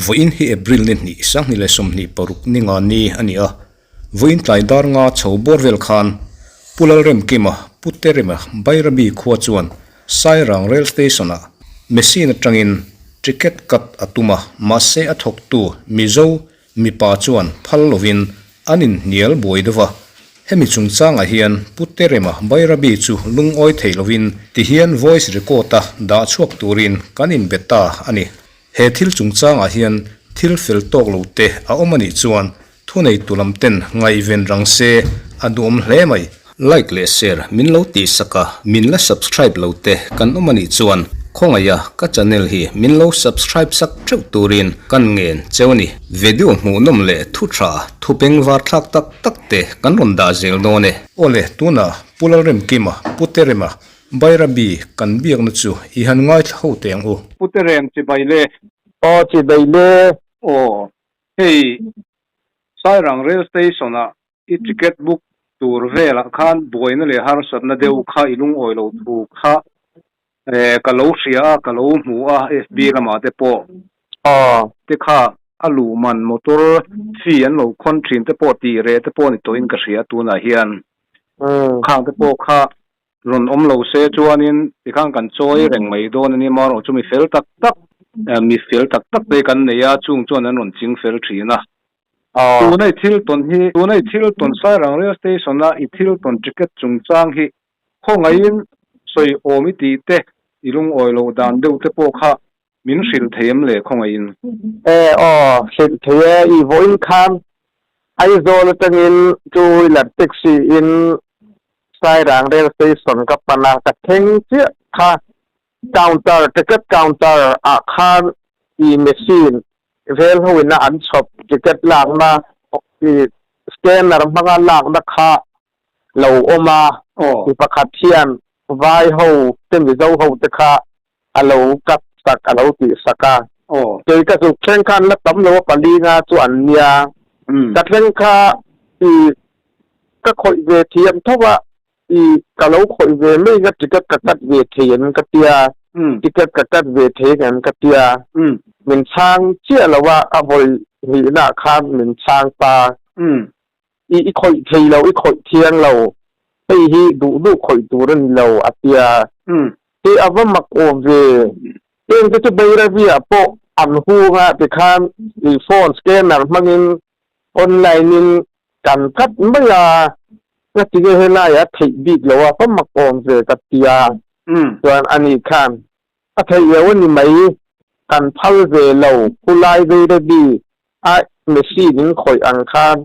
voin hi April ni sang ni le som ni paruk ni nga ni ania voin tlai dar nga chho borvel khan pulal rem kima puterema bairabi khwa chuan sairang rail station a machine atangin ticket kat atuma mase athok tu mizo mi pa chuan phal lovin anin nial boidawa hemi chungchanga hian puterema bairabi chu lungoi theilovin ti hian voice recorder da chuak turin kanin beta ani he thil chungchanga hian thil fel tok lote a omani chuan thunei tulam ten ngai ven rangse adum hle mai like le share min lo ti saka min la subscribe lote kan omani chuan khongaya ka channel hi min lo subscribe sak theu turin kan ngen chewni video mu nom le thu tha thu peng war thak tak tak te kan ron da zel no ne ole tuna pularem kima puterema bairabi kan biak na chu I han ngai thau teng ho puterem chi baile chi baile hey sairang rail station a I ticket book tur vela khan boina le har satna deu kha ilung oilo thu kha kalo ria kalo mu a fb lama te po te kha alu man motor fi an lo khon thin te po ti re te po ni to in ka ria tu na hian khang te po kha ron om lo se chuanin ti khang kan choi reng mai don ani mar o chumi fel tak tak mi fel tak tak te kan ne ya chung chuan an ron ching fel thina tu nei thil ton sairang rail station na I thil ton ticket chungchang hi khongain soi omi ti te ilung oilo dan deu te po kha min hril theim le khongain hril thei I voin khan ai zol tangin tu la taxi in sairang rail station ka pana ka theng chi kha counter ticket counter a khan I machine vel hoina an shop ticket lang na scanner manga lang na kha lo oma I pakhat hian vai ho ten mi zo ho te kha alo kat sak alo ti saka te ka su thleng khan la tam lo pali nga chu an nia ka thleng kha I ka khoi ve thiam thowa I ka lo khoi ve me nga ticket ka kat ve thian ka tia ticket ka kat ve thegan ka tia min chang chia lawa a voi hi na khan min chang pa I khoi thei lo I khoi thiang lo hei hi du khoi turan lo atia te avamak ove ten te beira via po an hu nga te khan I phone scanner mangin online in kan kat maya na tige hela ya thei big lo wa pamak ove katia tuan ani khan a thei yawani mai kan phal ve lo kulai ve de bi a machine in khoi ang khan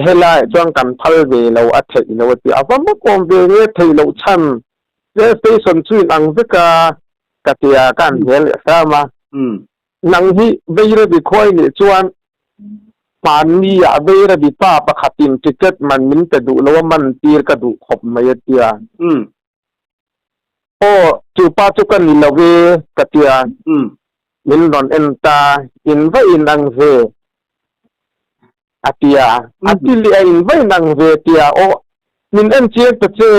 hela chuang kan phal ve lo a thei lo ti avam kom ve nge thei lo chan le station chin ang veka katia kan hel sama nang hi veira bi khoi ni chuan pan ni ya veira bi pa pakhatin ticket man min te du lo man tir ka du khop mai tia chu pa chu kan ni lo ve katia min don enta in va in ang ve atia atili in vai nang ve tia min en che te che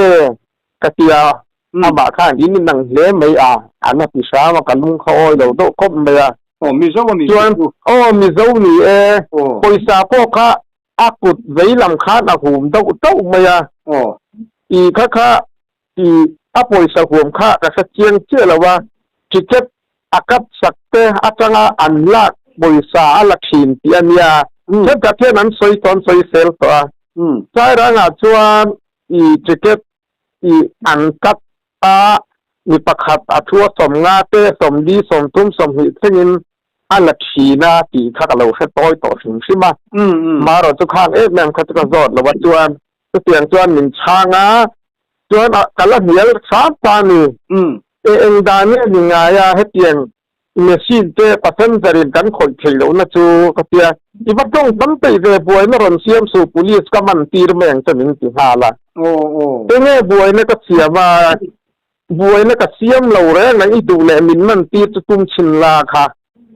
katia aba khan in nang le mai ana pi sa ma kalung kho oi do do kop me mi zo ni chuan mi zo ni poisa po kha akut veilam kha na hum do to me I kha I a poisa hum kha ka sa chiang che lawa ticket akap sakte atanga anlak poisa ala thin ti ania chen ka the nan soi ton soi sel to sai ra nga chuan I ticket I an kat ni pakhat athua som nga te som di som tum som hi thengin ala thina ti kha ka lo he toy to sim sima ma ro chu khang mem kha ka zot lo wat chuan tiang chuan min changa chuan kala hial sa pa ni eng da ne ni nga ya he tiang machine te passenger in kan khoi thei lo na chu ka tia I ba tong tam te ve buai na ron siam su police ka man tir meng chamin ti hala te nge buai na ka siama buai na ka siam lo re na I du le min man tir chu tum chin la kha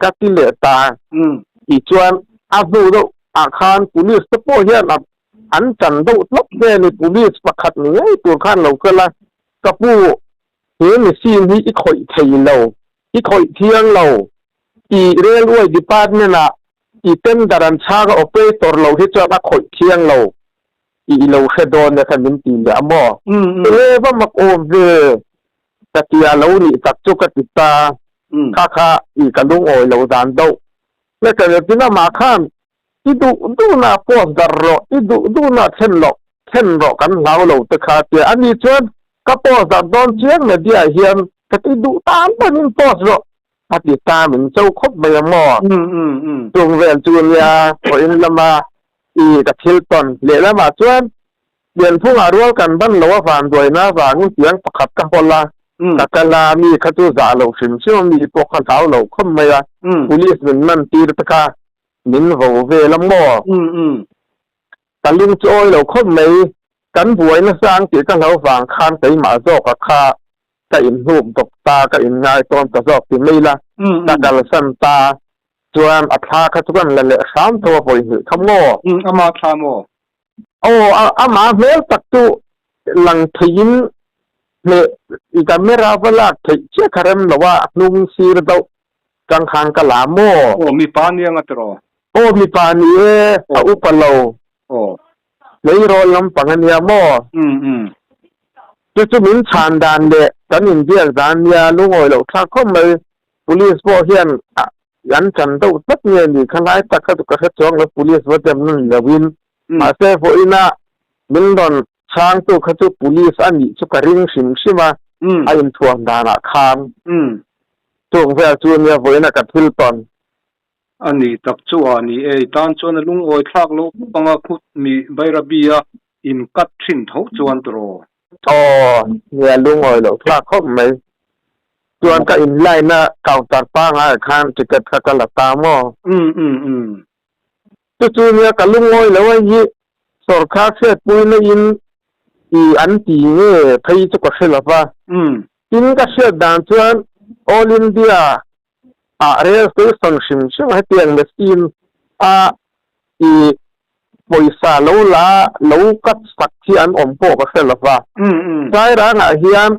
ka ti le ta I chuan a du do a khan police te po hian an chan do tlop ve ni police pakhat ni ei tur khan lo kala กระปูเห็นซีนที่อีข่อยไทยเราอีข่อยเที่ยงเราอีเรลเวย์ดีพาร์ตเมนต์อีเต้นดารันชาก็โอเปอเรเตอร์เราที่จะมาข่อยเที่ยงเราอีเราเฮดอนเนี่ยคันเป็นทีมเลยอ่ะมั่วว่ามักโอเวตะกี้เรานี่ตักจุกติตาข้าอีกันลุงโอยเราดันโตแล้วก็เลยที่น่ามาข้ามที่ดูน่าโพสดาร์โรที่ดูน่าเช่นหรอกกันเราตะขาเตียอันนี้ชวนก็โพสดาร์โดนเชียงเนี่ยเดียเฮียนก็ที่ดูตามไปนี่โพสโรอาทิตย์ตาเหมือนเจ้าคบไปมั่วตรงเวลจูเนียพออินละมาอีกับฮิลตันเลี้ยงมาชวนเดินพุ่งอารัวกันบ้านเราว่าฝันด้วยนะฝันเสียงประคับกับคนละแต่กันลามีขจุจ่าเราชิมเชื่อมีพวกขันเท้าเราขึ้นมาpolice มันตีตะกามินโหเวลมั่วแต่ลุงโจยเราขึ้นมากันบวยนะสร้างตีกันเราฝังคานไปหมาโจกกับข้าก็อินหูตกตาก็อินง่ายตอนกระสอบที่ไม่ละแต่กันสันตาจวนอัฐาขจุกันเลยสามตัวไปหือขโมอามาทามโอ้อามาเวลตักตุหลังทีนเนี่ยอีกไม่รับเวลาที่เชื่อคารมหรือว่านุ่งซีรดกังขังกลาโมโอ้มีปานียงอัตรอโอ้มีปานีอุปโลโอ้เลยรอลำปังเนียโมจุดมินชานดานเดกันอินเดียดานยาลุงโอยเราถ้าเข้ามา police พวกเฮียนยันจันตุตัดเงินดีขณะตักกระตุกกระจองแล้ว police ว่าจะมันจะวินมาเซฟอินะมินดอนช้างตัวขจุ police อันนี้จุกริงชิมชิมาไอ้อินทวงดานาคามตัวเพื่อจูเนียอินะกับทิลตันอันนี้ตักจูอันนี้ตอนจวนลุงโอยทักลูกปังคุดมีใบระเบียอินกัดชินทุกจวนตรออ๋อเนี่ยลุงโอยเราทักเข้าไหมจวนก็อินไลน์นะเก่าตัดป้างอะไรข้างจะเกิดขัดละตามอจูเนี่ยกับลุงโอยแล้วว่ายี่สอดข้าเสียปุยนะอินอันตีเนี่ยพายจุกเสลปะอินก็เสียดันจวนออลอินเดียเรียกตัวสังชิมใช่ไหมเตียงเมสอินบริษัทเรากัดสักที่อันอมโปก็เสลปะใช่ร้านอาหาร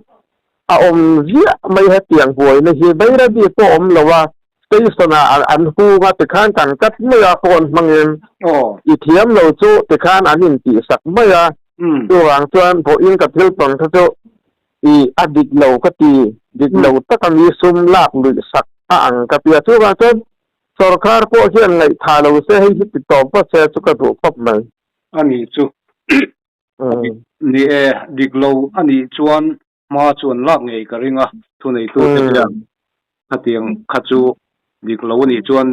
อมเยอะไม่ให้เตียงป่วยนะฮีไม่ได้ดีตัวอมหรือว่าสเตชันอันหูมาติดข้างกันกัดไม่ยาคนบางเงินอีเทียมเราจูติดข้างอันนี้ตีสักไม่ยาตัวหลังจวนพออินกับเทลตันเขาจูอดีตเราก็ตีดิกเราตั้งมีซุ่มลาบหรือสักอ่างกับเปียตัวกันจนสรการพวกเฮียนในทาเราเสียให้ติดต่อเพราะเสียสุขตัวครบเลยอันนี้จูนี่ดิกเราอันนี้จวนมาจวนลากไงกระริงทุนในตัวเดียวขัดเตียงขัดจูดิกเรานี่จวน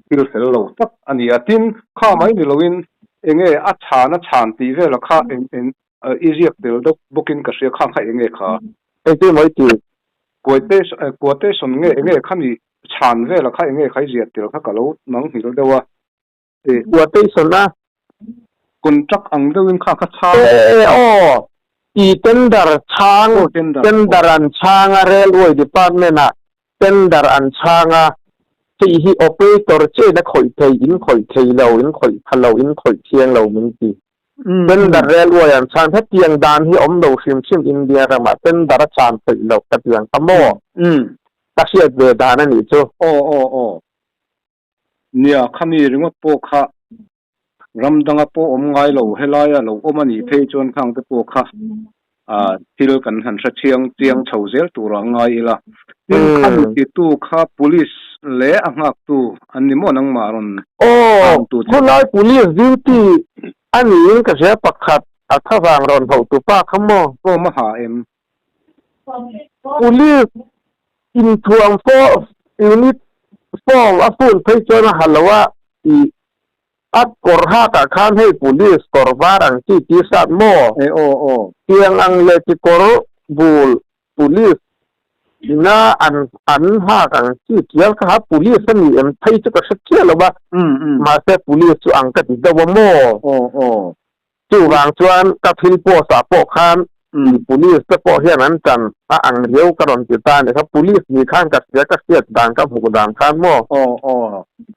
ที่เราเสร็จเราตัดอันนี้ทิ้งข้าไม่ดิเราวินอัจฉานะฉานตีเรื่องราคาอีเรียกเดี๋ยวเราบุกินกับเสียข้างใครค่ะที่ไม่ตีกวดเตสนข้ามีฉานเรื่องราคาใครเรียกเดี๋ยวข้ากับเราหนังหิวเดียวว่ากวดเตสนนะคนจักอังเดินข้างข้าช้าอีเทนดาร์ช้างเทนดารันช้างเรลเวย์ดีพาร์ตเมนต์เทนดารันช้างที่ฮีโอเปอเรเตอร์เจนักข่อยไทยอินข่อยไทยเราอินข่อยพะเราอินข่อยเทียงเราเหมือนกันเทนดาร์เรลเวย์ช้างถ้าเทียงดานที่อมเราชิมอินเดียเรามาเทนดาร์ช้างไทยเรากระเทียงขโมยตักเสียเดือดานั่นนี่จ้ะโอ้เนี่ยข้ามีเรื่องว่าโปค่ะรำดังโปอมไงเราเฮลายเราอมันนี่เพจวนข้างตะโปค่ะที่เรากันหันเชียงเจียงเฉาเซลตัวรังไงล่ะยังข้ามีตู้ข้า police เละอังหักตู้อันนี้มันนังมารุนโอ้คนร้าย police duty อันนี้ก็เสียปักขัดถ้าวางรอนเผาตัวป้าขโมยโอ้มหาpolice อินทวงโฟยูนิตโฟว่าพูดเพจวนหันแล้วว่าอัดกอร์ฮาตาข้ามให้ police กอร์บารังที่สัตว์โม่เพียงอังเลติกอร์บูล police น่าอันฮากังที่เกี่ยวกับ police นี่ไทยจะก็สักเกี่ยวหรือเปล่ามาเส police จู่อังกัดดาวโม่จู่วางจวนกับพิลโปสาโปข้ามpolice จะโปเฮียนั้นจันอังเดียวกระดอนติดตาเนี่ยครับ police มีข้างกับเสียด่างกับหูด่างข้ามโม่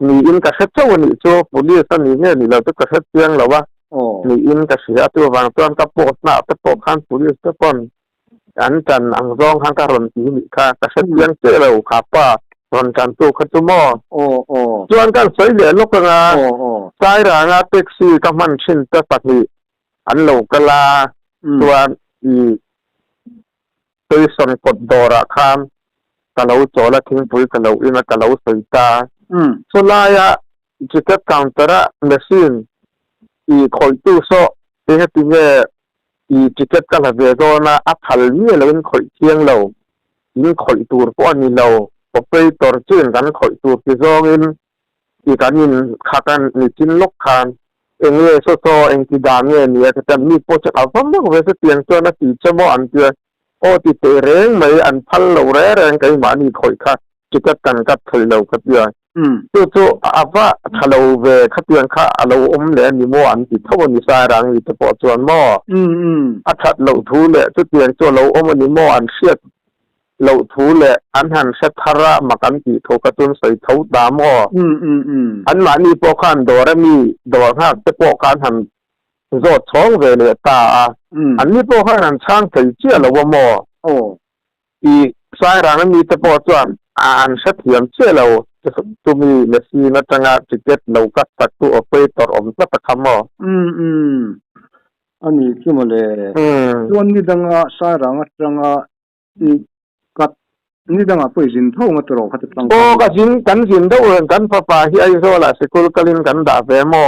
มีอินกับเช็ดเจ้านี่จู่ police นี่เนี่ยนี่เราจะกับเช็ดเตียงหรือว่ามีอินกับเสียตัววางจวนกับโปสนาจะโปข้าม police จะป้อน อันจันอังรองฮังการันตีมีค่ะกษัตริย์ยังเจอเราขับป่ะรอนการตู้ขัดตัวมอโอ้โอ้ส่วนการใช้เหรียญลูกงาโอ้โอ้สายรางาแท็กซี่กับมันชินตะปะทีอันโลกลาส่วนอีตัวส่วนกดดอระคามกะเลาโจละทิ้งปุยกะเลาอินกะเลาสวยตาส่วนลายะจิตกังตระเมชินอีคอยตู้โซเองที่เนี่ยอีจิตกังเวโดนาอัพฮัลนี่เราเป็นคอยเที่ยงเราอินคอยตัวป้อนนี่เราพอไปต่อจื่นกันคอยตัวที่ซองอินอีการยินขากันนี่จินลกคานเองเนี่ยโซโซเองที่ดามเนี่ยแต่มีโปรเจกต์อัลบั้มเวสเตียงจนที่จะมออันเดียโอ้ที่เตเรงไม่อันพัลเราแรงกันมานี่คอยค่ะจิตกันกับถอยเรากับเดียตัวอาว่าถ้าเราเวขัดเตียงค่ะเราเนี่ยนี่มออันที่ทั้งวันนี้สายรังนี่จะปวดจวนมออัฐเราทูเนี่ยจุดเตียงจวนเรานี่มออันเชียดเราทูเลยอันหันเสถาระมากันที่ทกตุนใส่เท้าดามออันมานี่พวกขันดอร์มีดอร์หักจะพวกขันหันรถท้องเวเลยตาอันนี้พวกขันช่างใส่เชี่ยเราว่ามออีสายรังมีจะปวดจวนอันเสถียรเชี่ยเราจะมีเมสีนัดงานจิตเด็ดเรากัดตัดตัวออกไปต่ออมสักคำมออันนี้คือมาเลยส่วนนี้ดังสายรังดังกัดนี่ดังไปสินเท่ามาตลอดขัดตั้งโอ้ก็สินกันสินเท่าเรื่องกันพอปาที่ไอ้โซล่ะสกุลกลินกันด่าเวมอ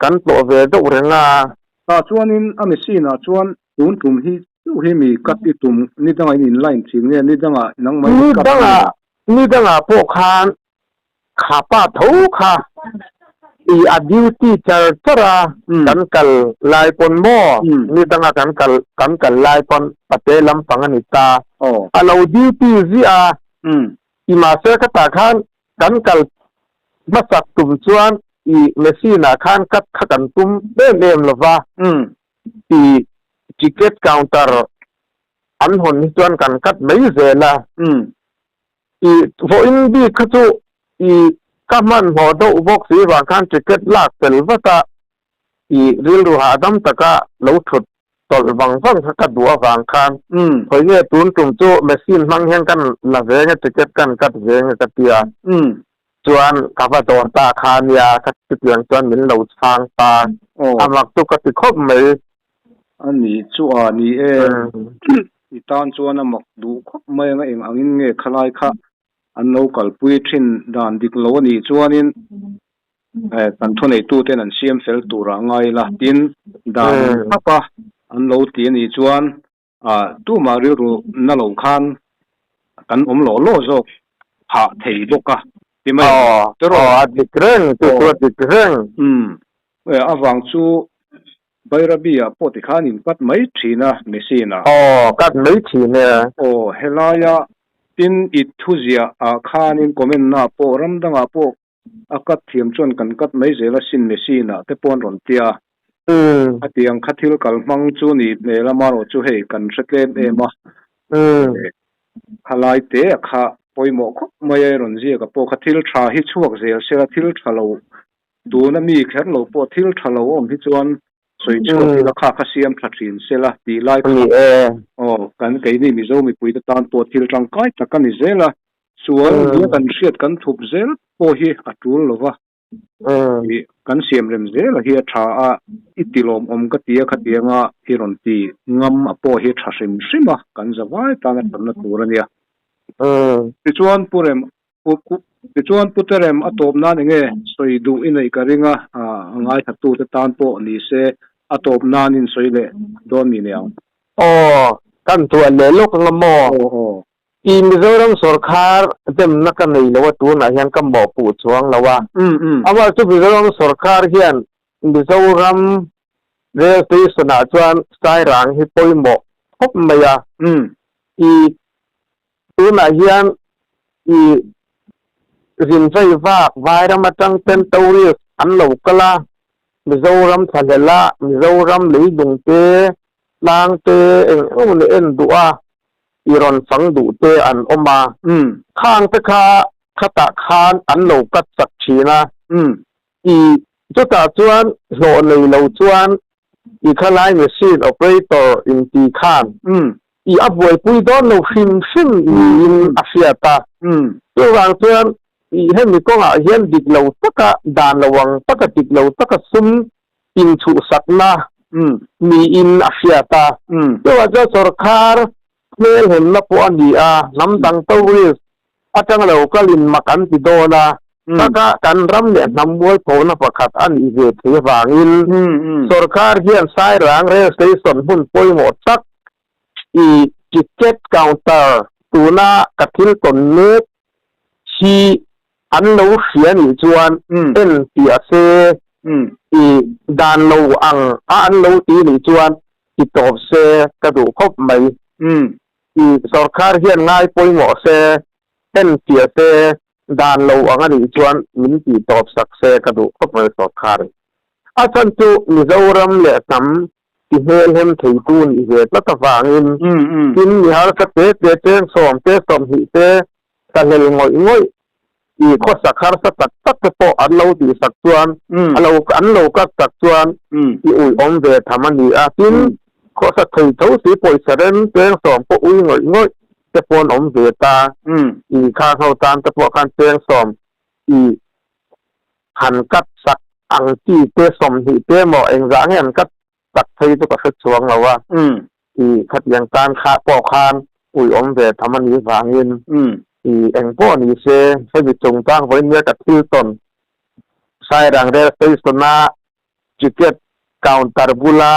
กันตัวเวตัวเรื่องส่วนนี้อันนี้สินะส่วนตุนกลุ่มที่ตู้ที่มีกัดที่ตุ่มนี่ดังอินไลน์สิ่งเนี่ยนี่ดังนังไม่นี่ดังพวกคานขาป้าทูค่ะอีอดิวตี้เจอตระกันกัลลายปนหม้อนี่ดังกันกัลลายปนปะเตลัมปังนิตาเราดิวตี้ซีอาอีมาเสกตาขันกันกัลมาสักตุ่มชวนอีเมซีนาขันกัดขันตุ่มเดิมเดิมลว่าอีทิเก็ตคาวน์เตอร์อันหนชวนกันกัดไม่เจล่ะอีโฟอินบีขจุอีก็มันหัวโตอุบกสีว่าการจิเก็ตลากเป็นว่าตาอีเรื่องรูหาดำตะกะเราฉุดตอลบังฟังกัดดัวฟังคันเพราะเนี่ยตุนตุ่มโจเมซินฟังเห็นกันละเวงจิเก็ตกันกัดเวงกัดเตียจวนกับว่าตัวตาคานยากัดเตียงจวนเหมือนเราฟังตาอามักตุกติคบไหมอันนี้จวนนี่อีตอนจวนมักดูคบไหมงั้นเองอันนี้เงี้ยคลายค่ะอันโลกัลปุยทินดานดิกโลนี่จวนนี่ตันทุนไอตู้เต้นอันเสียมเฟลตัวร่างไงล่ะทินดานพักปะอันโลตีนี่จวนตู้มาเรื่องนั่นโลคันกันโลโลโซหาเทียบกะที่ไม่ดิกเร่งตัวดิกเร่งวังจูใบระเบียบปฏิคานินกัดไม่ทีนะไม่ซีนะกัดไม่ทีเนี่ยเฮลายาทินอิทุเซียคานินคอมเมนต์นะปอรัมดังปอกัดเทียมจนกันกัดไม่เจละสินไม่ซีนะแต่ปอนรอนเตียอดียงคัดทิลกัลมังจูนี่เนลมาโรจูเฮกันสเกมมาขลายเตะข้าปอยหมอกไม่รอนเจียกับปอคัดทิลทราฮิชวกเซียเซลทิลทราโลดูนั่นมีแค่โลปอทิลทราโลอมฮิจวนสวยชอบที่ราคาคาเซียมพลัดสินเซละดีไลค์กันไกนี่มิโซมีปุยตานปอทิลจังไกตะกันนิเซละส่วนเรื่องกันเสียดกันทุบเซลปอฮีอัตุลลวะกันเสียมเรมเซลเฮียทราอิติลมกตียขัดเตียงฮิรอนตีงำปอฮีทราสิมสิมะกันจะว่าตานตันตัวเนี่ยที่ชวนปุเรมที่ชวนปุเตเรมอัตบนั่นเองสวยดูอินไอการิงง่ายถัดตัวตานปอนี่เซอัตบนั่นอินสวยเลยโดนมีเนี่ยกันตัวเลี้ยลูกงมออีมิโซรัมสุรคาร์เต็มนักในละว่าตัวนั้นยังกำบอกปูช่วงละว่าอาว่าจุดมิโซรัมสุรคาร์เฮียนมิโซรัมเรียกที่สนาจวนสายรังฮิปโปยหมอกพบไม่ยาอีตัวนั้นเฮียนอีสินไฟฟ้าไวรัมจังเป็นตัวเรียกอันโลกละมิโซรัมทะเลละมิโซรัมหลีดงเตลางเตเอ็นดัวอีรอนฟังดูเตอันออกมาข้างตะคาขตะคานอันโลกัดสักชีนะอีจุดตาจวนโหเลยเราจวนอีขลายเมชินออเปอเรเตอร์อินตีคาน อีอับวยปุยดอนเราฟินอินอาเซียตาตัววางเตือนอีให้มีก็อาเฮียนดิกเราตักดานระวังตักดิกเราตักซุ่มอินชุสักนะมีอินอาเซียตาตัวว่าจะสรคาร์เมื่อเห็นนับวันดีน้ำดังตัววิสอาจารย์เราก็ลินมากันติโดนะตักกันรำเนี่ยนำบัวโผล่ประคัดอันอีเวทีวางอินสรคาร์เฮียนสายรางเรสเตชันหุ่นป่วยหมดสักอีจิตเก็ตคาวเตอร์ตัวน่ากระถิ่นต้นเนื้อชีอันเราเสียนี่จวนเป็นเปียเซอีดานเราอันเราตีนี่จวนอีตอบเซกระดูกครบไหมอีสรคาร์เฮียนง่ายป่วยหมอเซเป็นเปียเซดานเราอันนี้จวนมินตีตอบสักเซกระดูกครบไหมสรคาร์อาจารย์จูมิจาวรัมเล่ซ้ำที่เฮลเฮมถือตูนอีเวทแล้วก็ฟังอินมีหาสเตเตสอมหิเตตะเลงงอยอีข้อสักคาร์สักตักเปาะอันเราตีสักจวนอันเราก็สักจวนอีอุยอมเวททำมันดีกินข้อสักถือเท้าสีป่วยเสด็จเตียงสอมปะอุยงอยจะปนอมเวตาอีข้าเข้าตามตะปะการเตียงสอมอีหันกัดสักอังจีเตสอมหิเตหมอเองร่างเห็นกัดตักไทยตัวก็ช่วงเราว่าอีขัดอย่างการขาปอกคานอุยอมเวททำมันดีฟังอินอีเองพ่อนี่เซให้ไปจงตั้งไว้เนื้อกับที่ต้นใช้ดังเรสต์สนาจิเก็ตคาวเตอร์บุลา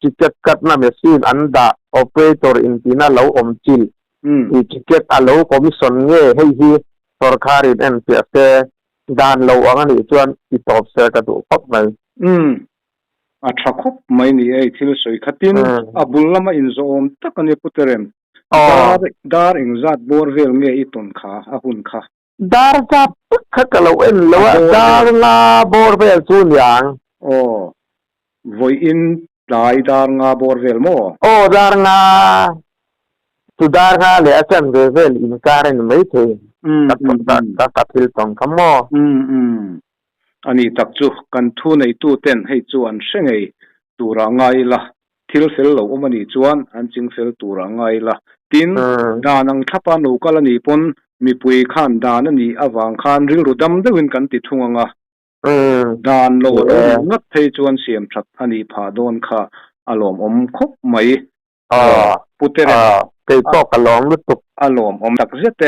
จิเก็ตกัดน้ำเมซินอันดาโอเปอเรเตอร์อินทิน่าเราอมจิลอีจิเก็ตอาเราคอมมิชชั่นเง่ให้ฮีสรคารินเอ็นเปียเซดานเราอันนี้จวนอีตอบเซกระดูกครบไหมอาทรักคบไม่นี่ไอ้ที่เราสวยขัดินอับุลลามาอินโซมตักอันนี้พุทธเรมดาร์อิงจัดบัวเวลเงี้ยอีตุนขาอาหุนขาดาร์จับขักเราเอ็นแล้วดาร์งาบัวเวลส่วนอย่างวัยอินดาร์งาบัวเวลโมดาร์งาสุดาร์งาเลยอาจารย์เวลอินการ์นไม่ถึงตัดทิลตองขโมอันนี้ตักจูกันทุนในตู้เต้นให้จวนเช่นไงตัวร่างไงล่ะทิลเฟลเราอมันนี่จวนอันจิงเฟลตัวร่างไงล่ะตินดานังทับปานุกัลนี่ปนมีปุยขันดานนี่อวังขันริลรุดำเดินกันติดทุ่งอ่ะดานเรางัดให้จวนเสียมชัดอันนี้พาโดนค่ะอารมณ์คบไหมปุตเตอร์ไปตอกกระลองลุตุอารมณ์ตักเสียเต